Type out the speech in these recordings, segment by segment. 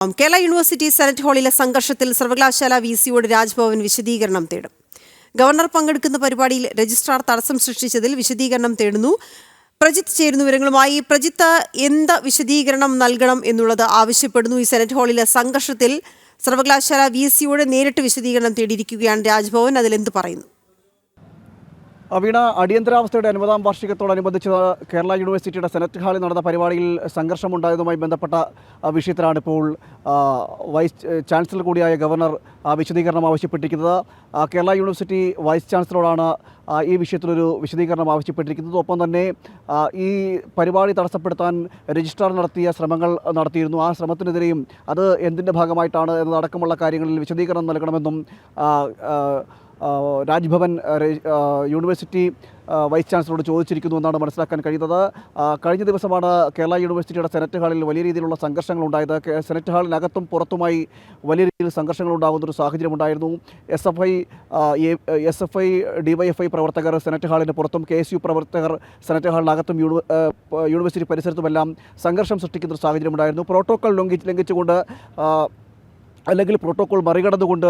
Kerala university senate ഹാളിലെ സംഘർഷത്തിൽ സർവകലാശാല വിസിയോട് രാജ്ഭവൻ വിശദീകരണം തേടും. ഗവർണർ പങ്കെടുക്കുന്ന പരിപാടിയിൽ രജിസ്ട്രാർ തടസ്സം സൃഷ്ടിച്ചതിൽ വിശദീകരണം തേടുന്നു. പ്രജിത്ത് ചേരുന്നു വിവരങ്ങളുമായി. പ്രജിത്ത്, എന്ത് വിശദീകരണം നൽകണം എന്നുള്ളത് ആവശ്യപ്പെടുന്നു. ഈ സെനറ്റ് ഹാളിലെ സംഘർഷത്തിൽ സർവകലാശാല വിസിയോട് നേരിട്ട് വിശദീകരണം തേടിയിരിക്കുകയാണ് രാജ്ഭവൻ. അതിലെന്ത് പറയുന്നു? വീണ, അടിയന്തരാവസ്ഥയുടെ 50ാം വാർഷികത്തോടനുബന്ധിച്ച് കേരള യൂണിവേഴ്സിറ്റിയുടെ സെനറ്റ് ഹാളിൽ നടന്ന പരിപാടിയിൽ സംഘർഷമുണ്ടായതുമായി ബന്ധപ്പെട്ട വിഷയത്തിലാണ് ഇപ്പോൾ വൈസ് ചാൻസലർ കൂടിയായ ഗവർണർ വിശദീകരണം ആവശ്യപ്പെട്ടിരിക്കുന്നത്. കേരള യൂണിവേഴ്സിറ്റി വൈസ് ചാൻസലറോടാണ് ഈ വിഷയത്തിലൊരു വിശദീകരണം ആവശ്യപ്പെട്ടിരിക്കുന്നത്. ഒപ്പം തന്നെ ഈ പരിപാടി തടസ്സപ്പെടുത്താൻ രജിസ്ട്രാർ നടത്തിയ ശ്രമങ്ങൾ നടത്തിയിരുന്നു. ആ ശ്രമത്തിനെതിരെയും അത് എന്തിൻ്റെ ഭാഗമായിട്ടാണ് എന്നതടക്കമുള്ള കാര്യങ്ങളിൽ വിശദീകരണം നൽകണമെന്നും രാജ്ഭവൻ യൂണിവേഴ്സിറ്റി വൈസ് ചാൻസലറോട് ചോദിച്ചിരിക്കുന്നു എന്നാണ് മനസ്സിലാക്കാൻ കഴിയുന്നത്. കഴിഞ്ഞ ദിവസമാണ് കേരള യൂണിവേഴ്സിറ്റിയുടെ സെനറ്റ് ഹാളിൽ വലിയ രീതിയിലുള്ള സംഘർഷങ്ങളുണ്ടായത്. സെനറ്റ് ഹാളിനകത്തും പുറത്തുമായി വലിയ രീതിയിൽ സംഘർഷങ്ങളുണ്ടാകുന്നൊരു സാഹചര്യമുണ്ടായിരുന്നു. എസ് എഫ് ഐ DYFI പ്രവർത്തകർ സെനറ്റ് ഹാളിന് പുറത്തും KSU പ്രവർത്തകർ സെനറ്റ് ഹാളിനകത്തും യൂണിവേഴ്സിറ്റി പരിസരത്തുമെല്ലാം സംഘർഷം സൃഷ്ടിക്കുന്നൊരു സാഹചര്യമുണ്ടായിരുന്നു. പ്രോട്ടോക്കോൾ ലംഘിച്ചുകൊണ്ട് അല്ലെങ്കിൽ പ്രോട്ടോക്കോൾ മറികടന്നുകൊണ്ട്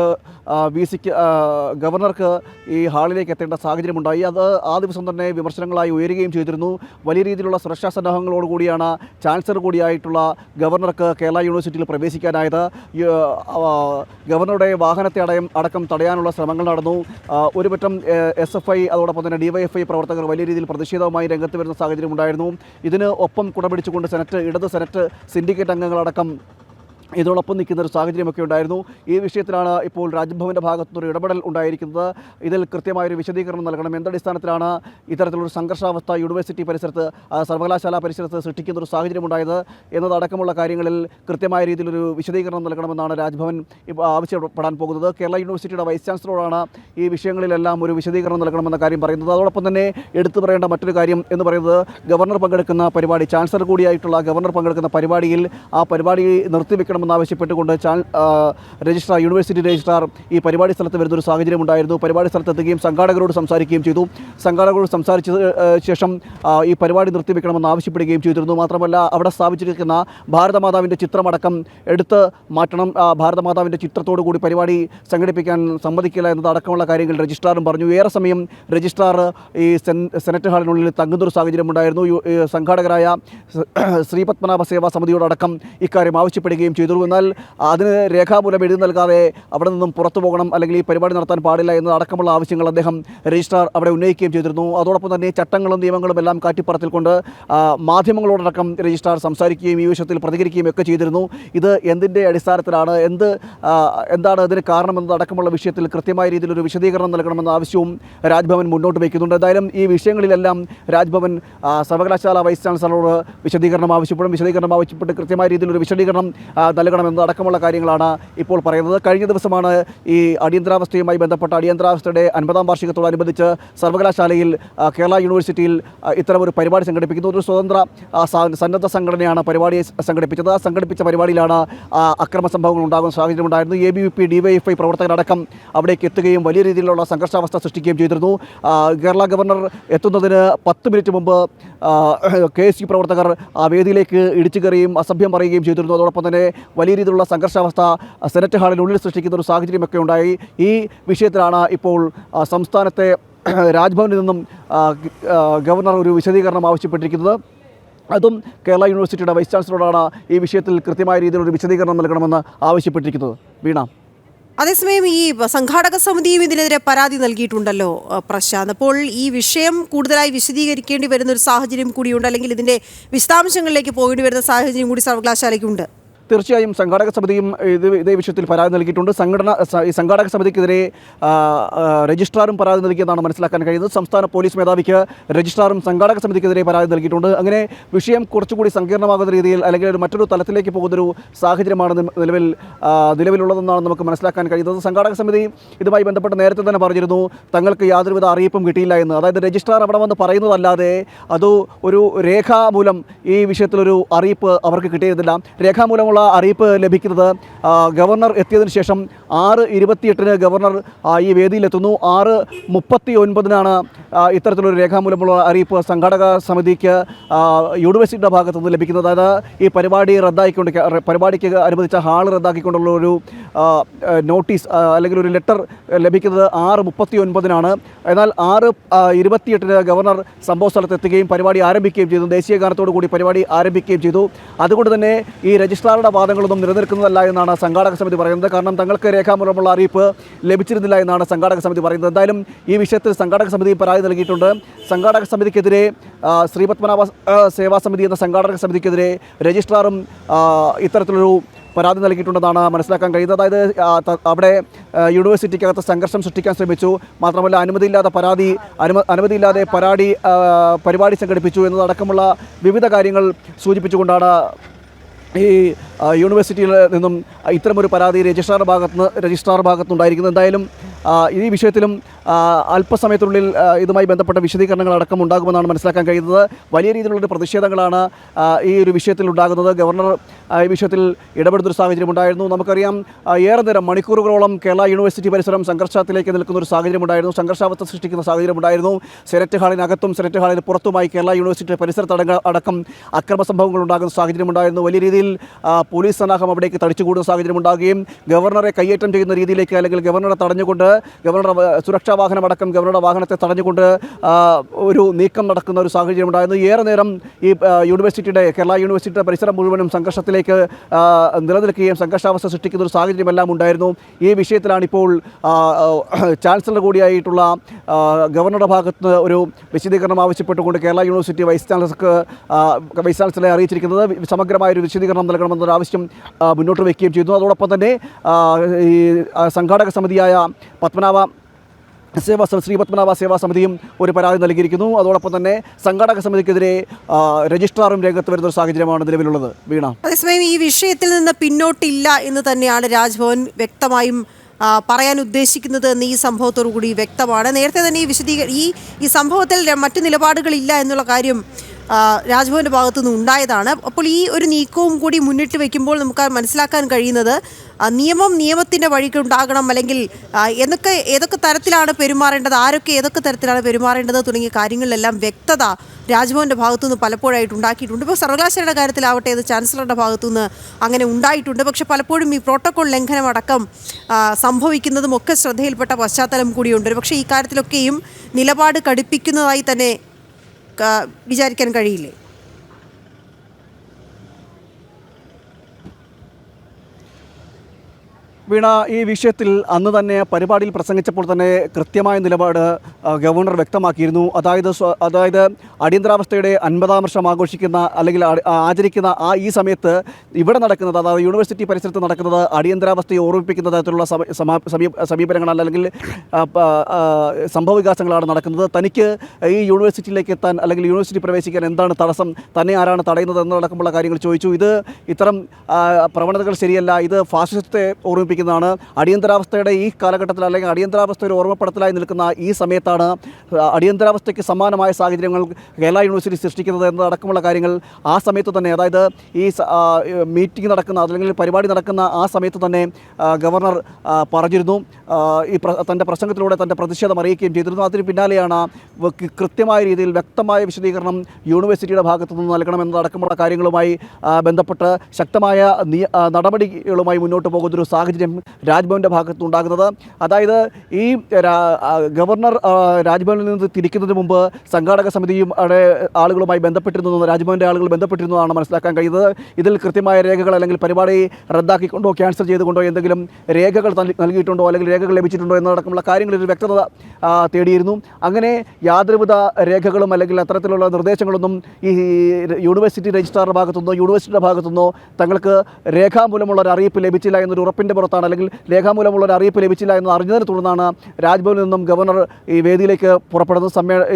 ഗവർണർക്ക് ഈ ഹാളിലേക്ക് എത്തേണ്ട സാഹചര്യമുണ്ടായി. അത് ആ ദിവസം തന്നെ വിമർശനങ്ങളായി ഉയരുകയും ചെയ്തിരുന്നു. വലിയ രീതിയിലുള്ള സുരക്ഷാ സന്നാഹങ്ങളോടുകൂടിയാണ് ചാൻസലർ കൂടിയായിട്ടുള്ള ഗവർണർക്ക് കേരള യൂണിവേഴ്സിറ്റിയിൽ പ്രവേശിക്കാനായത്. ഗവർണറുടെ വാഹനത്തെ അടക്കം തടയാനുള്ള ശ്രമങ്ങൾ നടന്നു. ഒരുപറ്റം SFI അതോടൊപ്പം തന്നെ DYFI പ്രവർത്തകർ വലിയ രീതിയിൽ പ്രതിഷേധവുമായി രംഗത്ത് വരുന്ന സാഹചര്യമുണ്ടായിരുന്നു. ഇതിന് ഒപ്പം കുടപിടിച്ചുകൊണ്ട് ഇടത് സെനറ്റ് സിൻഡിക്കേറ്റ് അംഗങ്ങളടക്കം ഇതിനോടൊപ്പം നിൽക്കുന്ന ഒരു സാഹചര്യമൊക്കെ ഉണ്ടായിരുന്നു. ഈ വിഷയത്തിലാണ് ഇപ്പോൾ രാജ്ഭവൻ്റെ ഭാഗത്തുനിന്നൊരു ഇടപെടൽ ഉണ്ടായിരിക്കുന്നത്. ഇതിൽ കൃത്യമായൊരു വിശദീകരണം നൽകണം. എന്തടിസ്ഥാനത്തിലാണ് ഇത്തരത്തിലൊരു സംഘർഷാവസ്ഥ യൂണിവേഴ്സിറ്റി പരിസരത്ത് സർവകലാശാല പരിസരത്ത് സൃഷ്ടിക്കുന്നൊരു സാഹചര്യമുണ്ടായത് എന്നതടക്കമുള്ള കാര്യങ്ങളിൽ കൃത്യമായ രീതിയിലൊരു വിശദീകരണം നൽകണമെന്നാണ് രാജ്ഭവൻ ആവശ്യപ്പെടാൻ പോകുന്നത്. കേരള യൂണിവേഴ്സിറ്റിയുടെ വൈസ് ചാൻസലറോടാണ് ഈ വിഷയങ്ങളിലെല്ലാം ഒരു വിശദീകരണം നൽകണമെന്ന കാര്യം പറയുന്നത്. അതോടൊപ്പം തന്നെ എടുത്തു പറയേണ്ട മറ്റൊരു കാര്യം എന്ന് പറയുന്നത് ഗവർണർ പങ്കെടുക്കുന്ന പരിപാടി, ചാൻസലർ കൂടിയായിട്ടുള്ള ഗവർണർ പങ്കെടുക്കുന്ന പരിപാടിയിൽ ആ പരിപാടി നിർത്തിവെക്കണം ആവശ്യപ്പെട്ടുകൊണ്ട് യൂണിവേഴ്സിറ്റി രജിസ്ട്രാർ ഈ പരിപാടി സ്ഥലത്ത് വരുന്നൊരു സാഹചര്യമുണ്ടായിരുന്നു. പരിപാടി സ്ഥലത്തെത്തുകയും സംഘാടകരോട് സംസാരിക്കുകയും ചെയ്തു. സംഘാടകരോട് സംസാരിച്ച ശേഷം ഈ പരിപാടി നിർത്തിവെക്കണമെന്ന് ആവശ്യപ്പെടുകയും ചെയ്തിരുന്നു. മാത്രമല്ല, അവിടെ സ്ഥാപിച്ചിരിക്കുന്ന ഭാരതമാതാവിൻ്റെ ചിത്രമടക്കം എടുത്ത് മാറ്റണം, ഭാരതമാതാവിൻ്റെ ചിത്രത്തോടു കൂടി പരിപാടി സംഘടിപ്പിക്കാൻ സമ്മതിക്കില്ല എന്നതടക്കമുള്ള കാര്യങ്ങൾ രജിസ്ട്രാറും പറഞ്ഞു. ഏറെ സമയം രജിസ്ട്രാർ ഈ സെനറ്റ് ഹാളിനുള്ളിൽ തങ്ങുന്നൊരു സാഹചര്യമുണ്ടായിരുന്നു. സംഘാടകരായ ശ്രീപത്മനാഭ സേവാ സമിതിയോടക്കം ഇക്കാര്യം ആവശ്യപ്പെടുകയും ചെയ്തു. എന്നാൽ അതിന് രേഖാമൂലം എഴുതി നൽകാതെ അവിടെ നിന്നും പുറത്തു പോകണം, അല്ലെങ്കിൽ ഈ പരിപാടി നടത്താൻ പാടില്ല എന്നതടക്കമുള്ള ആവശ്യങ്ങൾ അദ്ദേഹം രജിസ്ട്രാർ അവിടെ ഉന്നയിക്കുകയും ചെയ്തിരുന്നു. അതോടൊപ്പം തന്നെ ചട്ടങ്ങളും നിയമങ്ങളും എല്ലാം കാറ്റിപ്പറത്തിൽക്കൊണ്ട് മാധ്യമങ്ങളോടക്കം രജിസ്ട്രാർ സംസാരിക്കുകയും ഈ വിഷയത്തിൽ പ്രതികരിക്കുകയും ഒക്കെ ചെയ്തിരുന്നു. ഇത് എന്തിൻ്റെ അടിസ്ഥാനത്തിലാണ്, എന്താണ് ഇതിന് കാരണമെന്നതടക്കമുള്ള വിഷയത്തിൽ കൃത്യമായ രീതിയിലൊരു വിശദീകരണം നൽകണമെന്ന ആവശ്യവും രാജ്ഭവൻ മുന്നോട്ട് വയ്ക്കുന്നുണ്ട്. എന്തായാലും ഈ വിഷയങ്ങളിലെല്ലാം രാജ്ഭവൻ സർവകലാശാല വൈസ് ചാൻസലറോട് വിശദീകരണം ആവശ്യപ്പെട്ട് കൃത്യമായ രീതിയിലൊരു വിശദീകരണം നൽകണമെന്നതടക്കമുള്ള കാര്യങ്ങളാണ് ഇപ്പോൾ പറയുന്നത്. കഴിഞ്ഞ ദിവസമാണ് ഈ അടിയന്തരാവസ്ഥയുമായി ബന്ധപ്പെട്ട അടിയന്തരാവസ്ഥയുടെ 50ാം വാർഷികത്തോടനുബന്ധിച്ച് സർവകലാശാലയിൽ കേരള യൂണിവേഴ്സിറ്റിയിൽ ഇത്തരമൊരു പരിപാടി സംഘടിപ്പിക്കുന്നത്. ഒരു സ്വതന്ത്ര സന്നദ്ധ സംഘടനയാണ് പരിപാടി സംഘടിപ്പിച്ചത്. സംഘടിപ്പിച്ച പരിപാടിയിലാണ് അക്രമ സംഭവങ്ങൾ ഉണ്ടാകുന്ന സാഹചര്യമുണ്ടായിരുന്നു. ABVP DYFI പ്രവർത്തകരടക്കം അവിടേക്ക് എത്തുകയും വലിയ രീതിയിലുള്ള സംഘർഷാവസ്ഥ സൃഷ്ടിക്കുകയും ചെയ്തിരുന്നു. കേരള ഗവർണർ എത്തുന്നതിന് 10 മിനിറ്റ് മുമ്പ് KSU പ്രവർത്തകർ ആ വേദിയിലേക്ക് ഇടിച്ചു കയറുകയും അസഭ്യം പറയുകയും ചെയ്തിരുന്നു. അതോടൊപ്പം തന്നെ വലിയ രീതിയിലുള്ള സംഘർഷാവസ്ഥ സെനറ്റ് ഹാളിനുള്ളിൽ സൃഷ്ടിക്കുന്ന ഒരു സാഹചര്യമൊക്കെ ഉണ്ടായി. ഈ വിഷയത്തിലാണ് ഇപ്പോൾ സംസ്ഥാനത്തെ രാജ്ഭവനിൽ നിന്നും ഗവർണർ ഒരു വിശദീകരണം ആവശ്യപ്പെട്ടിരിക്കുന്നത്. അതും കേരള യൂണിവേഴ്സിറ്റിയുടെ വൈസ് ചാൻസലറോടാണ് ഈ വിഷയത്തിൽ കൃത്യമായ രീതിയിലൊരു വിശദീകരണം നൽകണമെന്ന് ആവശ്യപ്പെട്ടിരിക്കുന്നത്. വീണ, അതേസമയം ഈ സംഘാടക സമിതിയും ഇതിനെതിരെ പരാതി നൽകിയിട്ടുണ്ടല്ലോ പ്രശാന്ത്. അപ്പോൾ ഈ വിഷയം കൂടുതലായി വിശദീകരിക്കേണ്ടി വരുന്ന ഒരു സാഹചര്യം കൂടിയുണ്ട്, അല്ലെങ്കിൽ ഇതിൻ്റെ വിശദാംശങ്ങളിലേക്ക് പോകേണ്ടി വരുന്ന സാഹചര്യം കൂടി സർവകലാശാലയ്ക്കുണ്ട്. തീർച്ചയായും സംഘാടക സമിതിയും ഇതേ വിഷയത്തിൽ പരാതി നൽകിയിട്ടുണ്ട്. സംഘാടക സമിതിക്കെതിരെ രജിസ്ട്രാറും പരാതി നൽകിയെന്നാണ് മനസ്സിലാക്കാൻ കഴിയുന്നത്. സംസ്ഥാന പോലീസ് മേധാവിക്ക് രജിസ്ട്രാറും സംഘാടക സമിതിക്കെതിരെ പരാതി നൽകിയിട്ടുണ്ട്. അങ്ങനെ വിഷയം കുറച്ചുകൂടി സങ്കീർണമാകുന്ന രീതിയിൽ, അല്ലെങ്കിൽ മറ്റൊരു തലത്തിലേക്ക് പോകുന്നൊരു സാഹചര്യമാണ് നിലവിലുള്ളതെന്നാണ് നമുക്ക് മനസ്സിലാക്കാൻ കഴിയുന്നത്. സംഘാടക സമിതി ഇതുമായി ബന്ധപ്പെട്ട് നേരത്തെ തന്നെ പറഞ്ഞിരുന്നു, തങ്ങൾക്ക് യാതൊരുവിധ അറിയിപ്പും കിട്ടിയില്ല എന്ന്. അതായത് രജിസ്ട്രാർ അവിടെ വന്ന് പറയുന്നതല്ലാതെ അത് ഒരു രേഖാമൂലം ഈ വിഷയത്തിലൊരു അറിയിപ്പ് അവർക്ക് കിട്ടിയിരുന്നില്ല. രേഖാമൂലമുള്ള നിന്നുള്ള അറിയിപ്പ് ലഭിക്കുന്നത് ഗവർണർ എത്തിയതിനു ശേഷം 6:28 ഗവർണർ ഈ വേദിയിലെത്തുന്നു. 6:39 ഇത്തരത്തിലൊരു രേഖാമൂലമുള്ള അറിയിപ്പ് സംഘാടക സമിതിക്ക് യൂണിവേഴ്സിറ്റിയുടെ ഭാഗത്തു നിന്ന് ലഭിക്കുന്നത്. അതായത് ഈ പരിപാടി റദ്ദാക്കിക്കൊണ്ട് പരിപാടിക്ക് അനുവദിച്ച ഹാൾ റദ്ദാക്കിക്കൊണ്ടുള്ള ഒരു നോട്ടീസ് അല്ലെങ്കിൽ ഒരു ലെറ്റർ ലഭിക്കുന്നത് 6:39 എന്നാൽ 6:28 ഗവർണർ സംഭവ സ്ഥലത്ത് എത്തുകയും പരിപാടി ആരംഭിക്കുകയും ചെയ്തു. ദേശീയ ഗാനത്തോടു കൂടി പരിപാടി ആരംഭിക്കുകയും ചെയ്തു. അതുകൊണ്ട് തന്നെ ഈ രജിസ്ട്രാറുടെ വാദങ്ങളൊന്നും നിലനിൽക്കുന്നതല്ല എന്നാണ് സംഘാടക സമിതി പറയുന്നത്. കാരണം തങ്ങൾക്ക് രേഖാമൂലമുള്ള അറിയിപ്പ് ലഭിച്ചിരുന്നില്ല എന്നാണ് സംഘാടക സമിതി പറയുന്നത്. എന്തായാലും ഈ വിഷയത്തിൽ സംഘാടക സമിതി പരാതി നൽകിയിട്ടുണ്ട്. സംഘാടക സമിതിക്കെതിരെ ശ്രീപത്മനാഭ സേവാ സമിതി എന്ന സംഘാടക സമിതിക്കെതിരെ രജിസ്ട്രാറും ഇത്തരത്തിലൊരു പരാതി നൽകിയിട്ടുണ്ടെന്നാണ് മനസ്സിലാക്കാൻ കഴിയുന്നത്. അതായത് അവിടെ യൂണിവേഴ്സിറ്റിക്കകത്ത് സംഘർഷം സൃഷ്ടിക്കാൻ ശ്രമിച്ചു, മാത്രമല്ല അനുമതിയില്ലാതെ പരിപാടി സംഘടിപ്പിച്ചു എന്നതടക്കമുള്ള വിവിധ കാര്യങ്ങൾ സൂചിപ്പിച്ചുകൊണ്ടാണ് ഈ യൂണിവേഴ്സിറ്റിയിൽ നിന്നും ഇത്തരമൊരു പരാതി രജിസ്ട്രാർ ഭാഗത്തുനിന്നുണ്ടായിരിക്കുന്നത്. എന്തായാലും ഈ വിഷയത്തിലും അല്പസമയത്തിനുള്ളിൽ ഇതുമായി ബന്ധപ്പെട്ട വിശദീകരണങ്ങൾ അടക്കം ഉണ്ടാകുമെന്നാണ് മനസ്സിലാക്കാൻ കഴിയുന്നത്. വലിയ രീതിയിലുള്ളൊരു പ്രതിഷേധങ്ങളാണ് ഈ ഒരു വിഷയത്തിൽ ഉണ്ടാകുന്നത്. ഗവർണർ ഈ വിഷയത്തിൽ ഇടപെടുന്നൊരു സാഹചര്യം ഉണ്ടായിരുന്നു. നമുക്കറിയാം, ഏറെ നേരം മണിക്കൂറുകളോളം കേരള യൂണിവേഴ്സിറ്റി പരിസരം സംഘർഷത്തിലേക്ക് നിൽക്കുന്ന ഒരു സാഹചര്യം ഉണ്ടായിരുന്നു. സംഘർഷാവസ്ഥ സൃഷ്ടിക്കുന്ന സാഹചര്യം ഉണ്ടായിരുന്നു. സെനറ്റ് ഹാളിനകത്തും സെനറ്റ് ഹാളിന് പുറത്തുമായി കേരള യൂണിവേഴ്സിറ്റി പരിസരത്ത് അടക്കം അക്രമ സംഭവങ്ങൾ ഉണ്ടാകുന്ന സാഹചര്യം ഉണ്ടായിരുന്നു. വലിയ രീതിയിൽ പോലീസ് സന്നാഹം അവിടേക്ക് തടിച്ചുകൂടുന്ന സാഹചര്യം ഉണ്ടാകുകയും ഗവർണറെ കയ്യേറ്റം ചെയ്യുന്ന രീതിയിലേക്ക് അല്ലെങ്കിൽ ഗവർണറെ തടഞ്ഞുകൊണ്ട് ഗവർണറുടെ സുരക്ഷാ വാഹനം അടക്കം ഗവർണറുടെ വാഹനത്തെ തടഞ്ഞുകൊണ്ട് ഒരു നീക്കം നടക്കുന്ന ഒരു സാഹചര്യം ഉണ്ടായിരുന്നു. ഏറെ നേരം ഈ കേരള യൂണിവേഴ്സിറ്റിയുടെ പരിസരം മുഴുവനും സംഘർഷത്തിലേക്ക് നിലനിൽക്കുകയും സംഘർഷാവസ്ഥ സൃഷ്ടിക്കുന്ന ഒരു സാഹചര്യമെല്ലാം ഉണ്ടായിരുന്നു. ഈ വിഷയത്തിലാണ് ഇപ്പോൾ ചാൻസലർ കൂടിയായിട്ടുള്ള ഗവർണറുടെ ഭാഗത്ത് ഒരു വിശദീകരണം ആവശ്യപ്പെട്ടുകൊണ്ട് കേരള യൂണിവേഴ്സിറ്റി വൈസ് ചാൻസലറെ അറിയിച്ചിരിക്കുന്നത്. സമഗ്രമായൊരു വിശദീകരണം നൽകണമെന്നൊരു ആവശ്യം മുന്നോട്ട് വയ്ക്കുകയും ചെയ്തു. അതോടൊപ്പം തന്നെ ഈ സംഘാടക സമിതിയായ ശ്രീ പത്മനാഭ സേവാ സമിതിയും ഒരു പരാതി നൽകിയിരിക്കുന്നു. അതോടൊപ്പം തന്നെ സംഘാടക സമിതിക്കെതിരെ രജിസ്ട്രാറും രംഗത്ത് വരുന്ന ഒരു സാഹചര്യമാണ് നിലവിലുള്ളത്. വീണ, അതേസമയം ഈ വിഷയത്തിൽ നിന്ന് പിന്നോട്ടില്ല എന്ന് തന്നെയാണ് രാജ്ഭവൻ വ്യക്തമായും പറയാൻ ഉദ്ദേശിക്കുന്നത് എന്ന് ഈ സംഭവത്തോടു കൂടി വ്യക്തമാണ്. നേരത്തെ തന്നെ ഈ സംഭവത്തിൽ മറ്റു നിലപാടുകളില്ല എന്നുള്ള കാര്യം രാജ്ഭവൻ്റെ ഭാഗത്തുനിന്ന് ഉണ്ടായതാണ്. അപ്പോൾ ഈ ഒരു നീക്കവും കൂടി മുന്നിട്ട് വയ്ക്കുമ്പോൾ നമുക്ക് മനസ്സിലാക്കാൻ കഴിയുന്നത് നിയമത്തിൻ്റെ വഴിക്കുണ്ടാകണം, അല്ലെങ്കിൽ ഏതൊക്കെ തരത്തിലാണ് പെരുമാറേണ്ടത്, ആരൊക്കെ ഏതൊക്കെ തരത്തിലാണ് പെരുമാറേണ്ടത് തുടങ്ങിയ കാര്യങ്ങളിലെല്ലാം വ്യക്തത രാജ്ഭവൻ്റെ ഭാഗത്തുനിന്ന് പലപ്പോഴായിട്ട് ഉണ്ടാക്കിയിട്ടുണ്ട്. ഇപ്പോൾ സർവകലാശാലയുടെ കാര്യത്തിലാവട്ടെ, അത് ചാൻസലറുടെ ഭാഗത്തുനിന്ന് അങ്ങനെ ഉണ്ടായിട്ടുണ്ട്. പക്ഷെ പലപ്പോഴും ഈ പ്രോട്ടോകോൾ ലംഘനം അടക്കം സംഭവിക്കുന്നതും ഒക്കെ ശ്രദ്ധയിൽപ്പെട്ട പശ്ചാത്തലം കൂടിയുണ്ട്. പക്ഷേ ഈ കാര്യത്തിലൊക്കെയും നിലപാട് കടുപ്പിക്കുന്നതായി തന്നെ വിചാരിക്കാൻ കഴിയില്ലേ? വീണ, ഈ വിഷയത്തിൽ അന്ന് തന്നെ പരിപാടിയിൽ പ്രസംഗിച്ചപ്പോൾ തന്നെ കൃത്യമായ നിലപാട് ഗവർണർ വ്യക്തമാക്കിയിരുന്നു. അതായത് അടിയന്തരാവസ്ഥയുടെ 50-ാം വർഷം ആഘോഷിക്കുന്ന അല്ലെങ്കിൽ ആചരിക്കുന്ന ഈ സമയത്ത് ഇവിടെ നടക്കുന്നത്, അതായത് യൂണിവേഴ്സിറ്റി പരിസരത്ത് നടക്കുന്നത് അടിയന്തരാവസ്ഥയെ ഓർമ്മിപ്പിക്കുന്ന തരത്തിലുള്ള സമീപനങ്ങളല്ല, അല്ലെങ്കിൽ സംഭവവികാസങ്ങളാണ് നടക്കുന്നത്. തനിക്ക് ഈ യൂണിവേഴ്സിറ്റിയിലേക്ക് എത്താൻ അല്ലെങ്കിൽ യൂണിവേഴ്സിറ്റി പ്രവേശിക്കാൻ എന്താണ് തടസ്സം, തന്നെ ആരാണ് തടയുന്നത് എന്നടക്കമുള്ള കാര്യങ്ങൾ ചോദിച്ചു. ഇത്തരം പ്രവണതകൾ ശരിയല്ല, ഇത് ഫാസിസത്തെ ഓർമ്മിപ്പിക്കുന്നതാണ്. അടിയന്തരാവസ്ഥയുടെ ഈ കാലഘട്ടത്തിൽ അല്ലെങ്കിൽ അടിയന്തരാവസ്ഥയുടെ ഓർമ്മപ്പെടുത്തലായി നിൽക്കുന്ന ഈ സമയത്താണ് അടിയന്തരാവസ്ഥയ്ക്ക് സമാനമായ സാഹചര്യങ്ങൾ കേരള യൂണിവേഴ്സിറ്റി സൃഷ്ടിക്കുന്നത് എന്നതടക്കമുള്ള കാര്യങ്ങൾ ആ സമയത്ത് തന്നെ, അതായത് ഈ മീറ്റിംഗ് നടക്കുന്ന അല്ലെങ്കിൽ പരിപാടി നടക്കുന്ന ആ സമയത്ത് തന്നെ ഗവർണർ പറഞ്ഞിരുന്നു. തൻ്റെ പ്രസംഗത്തിലൂടെ തൻ്റെ പ്രതിഷേധം അറിയിക്കുകയും ചെയ്തിരുന്നു. അതിന് പിന്നാലെയാണ് കൃത്യമായ രീതിയിൽ വ്യക്തമായ വിശദീകരണം യൂണിവേഴ്സിറ്റിയുടെ ഭാഗത്തു നിന്ന് നൽകണമെന്നതടക്കമുള്ള കാര്യങ്ങളുമായി ബന്ധപ്പെട്ട് ശക്തമായ നടപടികളുമായി മുന്നോട്ട് പോകുന്നൊരു സാഹചര്യം രാജ്ഭവൻ്റെ ഭാഗത്തുണ്ടാകുന്നത്. അതായത് ഈ ഗവർണർ രാജ്ഭവനിൽ നിന്ന് തിരിക്കുന്നതിന് മുമ്പ് സംഘാടക സമിതിയും ആളുകളുമായി ബന്ധപ്പെട്ടിരുന്നു, രാജ്ഭവൻ്റെ ആളുകൾ ബന്ധപ്പെട്ടിരുന്നതാണ് മനസ്സിലാക്കാൻ കഴിയുന്നത്. ഇതിൽ കൃത്യമായ രേഖകൾ അല്ലെങ്കിൽ പരിപാടി റദ്ദാക്കിക്കൊണ്ടോ ക്യാൻസൽ ചെയ്തുകൊണ്ടോ എന്തെങ്കിലും രേഖകൾ നൽകിയിട്ടുണ്ടോ അല്ലെങ്കിൽ രേഖകൾ ലഭിച്ചിട്ടുണ്ടോ എന്നതടക്കമുള്ള കാര്യങ്ങളിൽ വ്യക്തത തേടിയിരുന്നു. അങ്ങനെ യാതൊരുവിധ രേഖകളും അല്ലെങ്കിൽ അത്തരത്തിലുള്ള നിർദ്ദേശങ്ങളൊന്നും ഈ യൂണിവേഴ്സിറ്റി രജിസ്ട്രാറുടെ ഭാഗത്തുനിന്നോ യൂണിവേഴ്സിറ്റിയുടെ ഭാഗത്തുനിന്നോ തങ്ങൾക്ക് രേഖാമൂലമുള്ള ഒരു അറിയിപ്പ് ലഭിച്ചില്ല എന്നൊരു ഉറപ്പിൻ്റെ പുറത്താണ്, അല്ലെങ്കിൽ രേഖാമൂലമുള്ള ഒരു അറിയിപ്പ് ലഭിച്ചില്ല എന്ന് അറിഞ്ഞതിനെ തുടർന്നാണ് രാജ്ഭവനിൽ നിന്നും ഗവർണർ ഈ വേദിയിലേക്ക് പുറപ്പെടുന്ന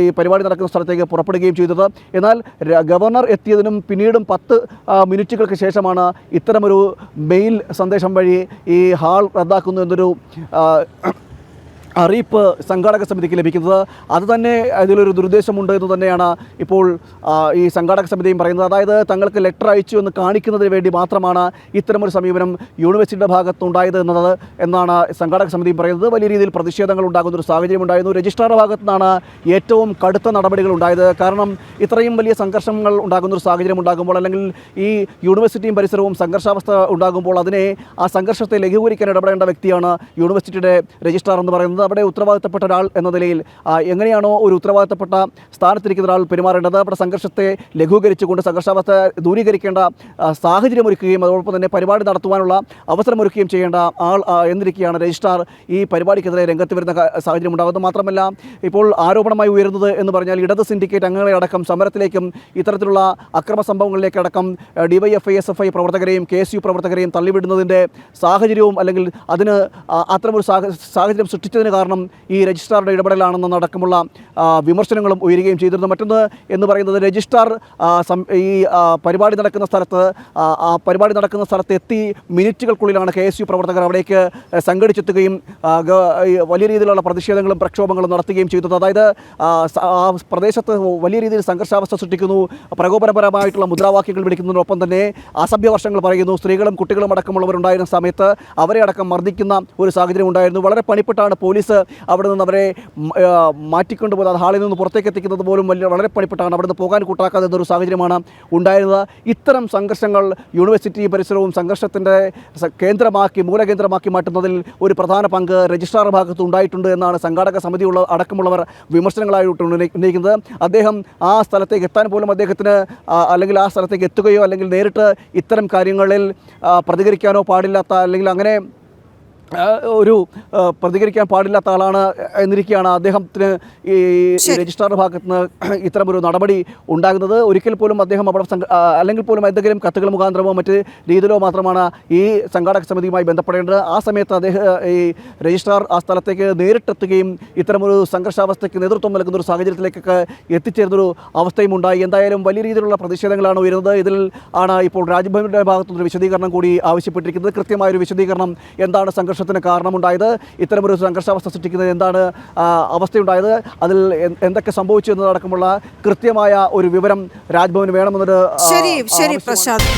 ഈ പരിപാടി നടക്കുന്ന സ്ഥലത്തേക്ക് പുറപ്പെടുകയും ചെയ്തത്. എന്നാൽ ഗവർണർ എത്തിയതിനും പിന്നീടും 10 മിനിറ്റുകൾക്ക് ശേഷമാണ് ഇത്തരമൊരു മെയിൽ സന്ദേശം വഴി ഈ ഹാൾ റദ്ദാക്കുന്നു എന്നൊരു അറിയിപ്പ് സംഘാടക സമിതിക്ക് ലഭിക്കുന്നത്. അതുതന്നെ അതിലൊരു ദുരുദ്ദേശമുണ്ട് എന്ന് തന്നെയാണ് ഇപ്പോൾ ഈ സംഘാടക സമിതിയും പറയുന്നത്. അതായത് തങ്ങൾക്ക് ലെറ്റർ അയച്ചു എന്ന് കാണിക്കുന്നതിന് വേണ്ടി മാത്രമാണ് ഇത്തരമൊരു സമീപനം യൂണിവേഴ്സിറ്റിയുടെ ഭാഗത്തുണ്ടായത് എന്നാണ് സംഘാടക സമിതിയും പറയുന്നത്. വലിയ രീതിയിൽ പ്രതിഷേധങ്ങൾ ഉണ്ടാകുന്ന ഒരു സാഹചര്യം ഉണ്ടായിരുന്നു. രജിസ്ട്രാറുടെ ഭാഗത്തു നിന്നാണ് ഏറ്റവും കടുത്ത നടപടികൾ ഉണ്ടായത്. കാരണം ഇത്രയും വലിയ സംഘർഷങ്ങൾ ഉണ്ടാകുന്ന ഒരു സാഹചര്യം ഉണ്ടാകുമ്പോൾ, അല്ലെങ്കിൽ ഈ യൂണിവേഴ്സിറ്റിയും പരിസരവും സംഘർഷാവസ്ഥ ഉണ്ടാകുമ്പോൾ ആ സംഘർഷത്തെ ലഘൂകരിക്കാൻ ഇടപെടേണ്ട വ്യക്തിയാണ് യൂണിവേഴ്സിറ്റിയുടെ രജിസ്ട്രാർ എന്ന് പറയുന്നത്. അവിടെ ഉത്തരവാദിത്തപ്പെട്ട ഒരാൾ എന്ന നിലയിൽ എങ്ങനെയാണോ ഒരു ഉത്തരവാദിത്തപ്പെട്ട സ്ഥാനത്തിരിക്കുന്ന ഒരാൾ പെരുമാറേണ്ടത്, അവിടെ സംഘർഷത്തെ ലഘൂകരിച്ചുകൊണ്ട് സംഘർഷാവസ്ഥ ദൂരീകരിക്കേണ്ട സാഹചര്യമൊരുക്കുകയും അതോടൊപ്പം തന്നെ പരിപാടി നടത്തുവാനുള്ള അവസരമൊരുക്കുകയും ചെയ്യേണ്ട ആൾ എന്നിരിക്കെയാണ് രജിസ്ട്രാർ ഈ പരിപാടിക്കെതിരെ രംഗത്ത് വരുന്ന സാഹചര്യം ഉണ്ടാകുന്നത്. മാത്രമല്ല, ഇപ്പോൾ ആരോപണമായി ഉയരുന്നത് എന്ന് പറഞ്ഞാൽ ഇടത് സിൻഡിക്കേറ്റ് അംഗങ്ങളെ അടക്കം സമരത്തിലേക്കും ഇത്തരത്തിലുള്ള അക്രമ സംഭവങ്ങളിലേക്കടക്കം DYFI SFI പ്രവർത്തകരെയും KSU പ്രവർത്തകരെയും തള്ളിവിടുന്നതിൻ്റെ സാഹചര്യവും, അല്ലെങ്കിൽ അതിന് അത്തരമൊരു സാഹചര്യം സൃഷ്ടിച്ചതിന് കാരണം ഈ രജിസ്ട്രാറുടെ ഇടപെടലാണെന്നടക്കമുള്ള വിമർശനങ്ങളും ഉയരുകയും ചെയ്തിരുന്നു. മറ്റൊന്ന് എന്ന് പറയുന്നത്, രജിസ്ട്രാർ ഈ പരിപാടി നടക്കുന്ന സ്ഥലത്ത് എത്തി മിനിറ്റുകൾക്കുള്ളിലാണ് KSU പ്രവർത്തകർ അവിടേക്ക് സംഘടിച്ചെത്തുകയും വലിയ രീതിയിലുള്ള പ്രതിഷേധങ്ങളും പ്രക്ഷോഭങ്ങളും നടത്തുകയും ചെയ്തത്. അതായത് ആ പ്രദേശത്ത് വലിയ രീതിയിൽ സംഘർഷാവസ്ഥ സൃഷ്ടിക്കുന്നു, പ്രകോപനപരമായിട്ടുള്ള മുദ്രാവാക്യങ്ങൾ വിളിക്കുന്നതിനൊപ്പം തന്നെ അസഭ്യവർഷങ്ങൾ പറയുന്നു. സ്ത്രീകളും കുട്ടികളും അടക്കമുള്ളവരുണ്ടായിരുന്ന സമയത്ത് അവരെ അടക്കം മർദ്ദിക്കുന്ന ഒരു സാഹചര്യം ഉണ്ടായിരുന്നു. വളരെ പണിപ്പെട്ടാണ് പോലീസ് അവിടെ നിന്ന് അവരെ മാറ്റിക്കൊണ്ടുപോകുന്നത്. അത് ഹാളിൽ നിന്ന് പുറത്തേക്ക് എത്തിക്കുന്നത് പോലും വളരെ പണിപ്പെട്ടാണ്. അവിടെ നിന്ന് പോകാൻ കൂട്ടാക്കാതെ എന്നൊരു സാഹചര്യമാണ് ഉണ്ടായിരുന്നത്. ഇത്തരം സംഘർഷങ്ങൾ യൂണിവേഴ്സിറ്റി പരിസരവും സംഘർഷത്തിൻ്റെ മൂലകേന്ദ്രമാക്കി മാറ്റുന്നതിൽ ഒരു പ്രധാന പങ്ക് രജിസ്ട്രാർ ഭാഗത്ത് ഉണ്ടായിട്ടുണ്ട് എന്നാണ് സംഘാടക സമിതി അടക്കമുള്ളവർ വിമർശനങ്ങളായിട്ട് ഉന്നയിക്കുന്നത്. അദ്ദേഹം ആ സ്ഥലത്തേക്ക് എത്താൻ പോലും അദ്ദേഹത്തിന്, അല്ലെങ്കിൽ ആ സ്ഥലത്തേക്ക് എത്തുകയോ അല്ലെങ്കിൽ നേരിട്ട് ഇത്തരം കാര്യങ്ങളിൽ പ്രതികരിക്കാനോ പാടില്ലാത്ത, അല്ലെങ്കിൽ അങ്ങനെ പ്രതികരിക്കാൻ പാടില്ലാത്ത ആളാണ് എന്നിരിക്കുകയാണ് അദ്ദേഹത്തിന് ഈ രജിസ്ട്രാറുടെ ഭാഗത്ത് നിന്ന് ഇത്തരമൊരു നടപടി ഉണ്ടാകുന്നത്. ഒരിക്കൽ പോലും അദ്ദേഹം അവിടെ അല്ലെങ്കിൽ പോലും എന്തെങ്കിലും കത്തുകൾ മുഖാന്തരമോ മറ്റ് രീതിയിലോ മാത്രമാണ് ഈ സംഘാടക സമിതിയുമായി ബന്ധപ്പെടേണ്ടത്. ആ സമയത്ത് ഈ രജിസ്ട്രാർ ആ സ്ഥലത്തേക്ക് നേരിട്ടെത്തുകയും ഇത്തരമൊരു സംഘർഷാവസ്ഥയ്ക്ക് നേതൃത്വം നൽകുന്ന ഒരു സാഹചര്യത്തിലേക്കൊക്കെ എത്തിച്ചേരുന്നൊരു അവസ്ഥയും ഉണ്ടായി. എന്തായാലും വലിയ രീതിയിലുള്ള പ്രതിഷേധങ്ങളാണ് ഉയരുന്നത്. ഇതിൽ ആണ് ഇപ്പോൾ രാജ്ഭവന്റെ ഭാഗത്തുനിന്നൊരു വിശദീകരണം കൂടി ആവശ്യപ്പെട്ടിരിക്കുന്നത്. കൃത്യമായൊരു വിശദീകരണം, എന്താണ് സംഘർഷത്തിന് കാരണമുണ്ടായത്, ഇത്തരമൊരു സംഘർഷാവസ്ഥ സൃഷ്ടിക്കുന്നത് എന്താണ് അവസ്ഥയുണ്ടായത്, അതിൽ എന്തൊക്കെ സംഭവിച്ചു എന്നതടക്കമുള്ള കൃത്യമായ ഒരു വിവരം രാജ്ഭവന് വേണമെന്നൊരു ശരി പ്രശാന്ത്.